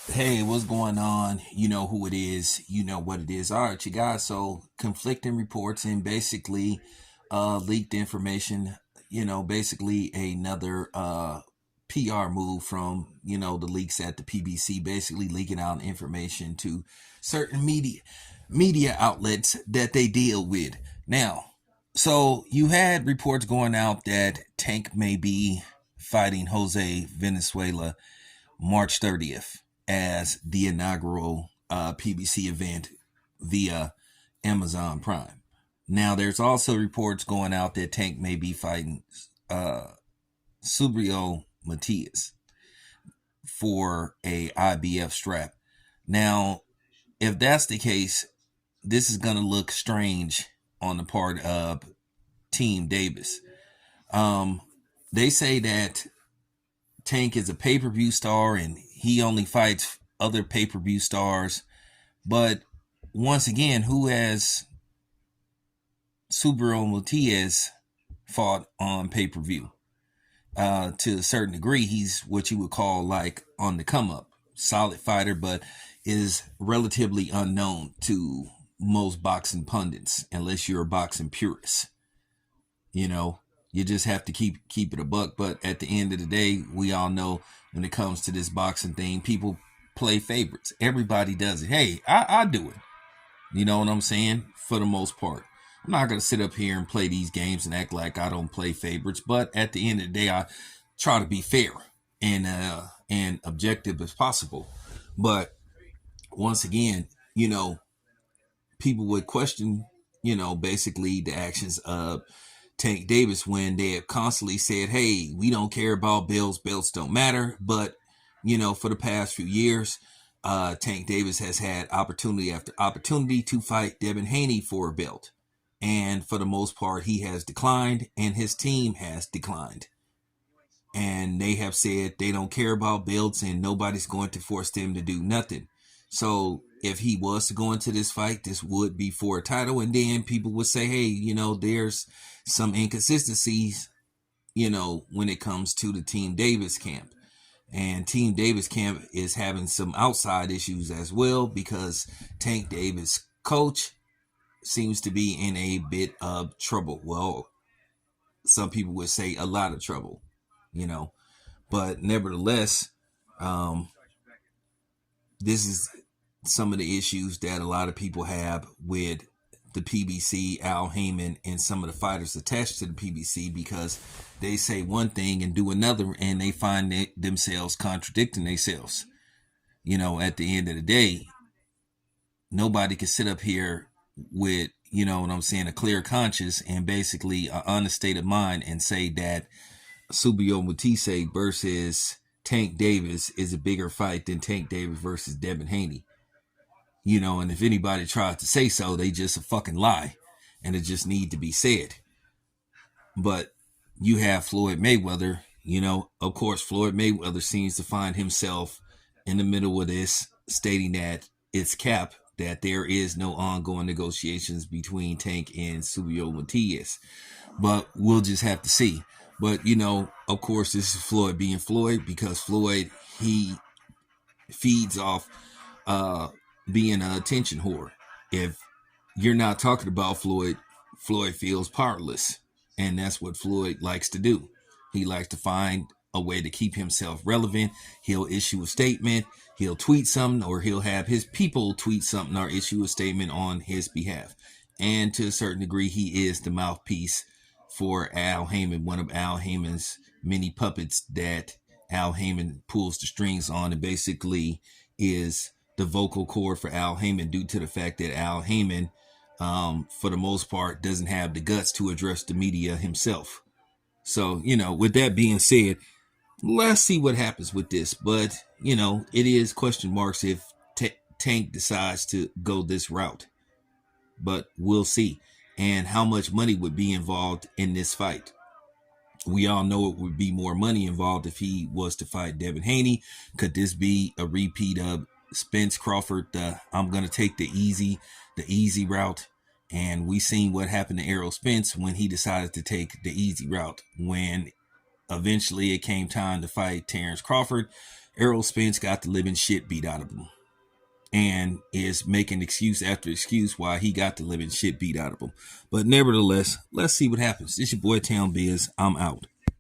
Hey, what's going on? You know who it is. You know what it is. All right, you guys. So conflicting reports and basically leaked information. Basically another PR move from the leaks at the PBC, basically leaking out information to certain media outlets that they deal with. Now, so you had reports going out that Tank may be fighting Jose Venezuela March 30th as the inaugural PBC event via Amazon Prime. Now, there's also reports going out that Tank may be fighting uh, Subrio Matias for a IBF strap. Now, if that's the case, this is going to look strange on the part of Team Davis. Um, they say that Tank is a pay per view star and he only fights other pay per view stars. But once again, who has Subaru Matias fought on pay per view? To a certain degree, he's what you would call like on the come up. Solid fighter, but is relatively unknown to most boxing pundits, unless you're a boxing purist. You know, you just have to keep it a buck. But at the end of the day, we all know when it comes to this boxing thing, people play favorites. Everybody does it. Hey, I do it. You know what I'm saying? For the most part. I'm not gonna sit up here and play these games and act like I don't play favorites, but at the end of the day, I try to be fair and objective as possible. But once again, people would question, basically the actions of Tank Davis when they have constantly said, hey, we don't care about belts, belts don't matter. But, for the past few years, Tank Davis has had opportunity after opportunity to fight Devin Haney for a belt. And for the most part, he has declined and his team has declined. And they have said they don't care about belts and nobody's going to force them to do nothing. So if he was to go into this fight, this would be for a title. And then people would say, hey, there's some inconsistencies, when it comes to the Team Davis camp. And Team Davis camp is having some outside issues as well because Tank Davis coach seems to be in a bit of trouble. Well, some people would say a lot of trouble, you know. But nevertheless, um, this is some of the issues that a lot of people have with the PBC, Al Heyman, and some of the fighters attached to the PBC because they say one thing and do another, and they find themselves contradicting themselves. At the end of the day, nobody can sit up here with, what I'm saying, a clear conscience and basically an honest state of mind and say that Subio Mutise versus Tank Davis is a bigger fight than Tank Davis versus Devin Haney. And if anybody tries to say so, they just a fucking lie. And it just need to be said. But you have Floyd Mayweather, of course, Floyd Mayweather seems to find himself in the middle of this, stating that it's cap, that there is no ongoing negotiations between Tank and Subio Matias. But we'll just have to see. But, of course, this is Floyd being Floyd because Floyd, he feeds off being an attention whore. If you're not talking about Floyd, Floyd feels powerless. And that's what Floyd likes to do. He likes to find a way to keep himself relevant. He'll issue a statement, he'll tweet something, or he'll have his people tweet something or issue a statement on his behalf. And to a certain degree, he is the mouthpiece for Al Heyman, one of Al Heyman's many puppets that Al Heyman pulls the strings on and basically is the vocal cord for Al Heyman due to the fact that Al Heyman, for the most part, doesn't have the guts to address the media himself. So, with that being said, let's see what happens with this. But, it is question marks if Tank decides to go this route. But we'll see. And how much money would be involved in this fight. We all know it would be more money involved if he was to fight Devin Haney. Could this be a repeat of Spence Crawford? I'm going to take the easy route. And we seen what happened to Errol Spence when he decided to take the easy route. When eventually it came time to fight Terrence Crawford, Errol Spence got the living shit beat out of him, and is making excuse after excuse why he got the living shit beat out of him. But nevertheless, let's see what happens. This your boy Town Biz. I'm out.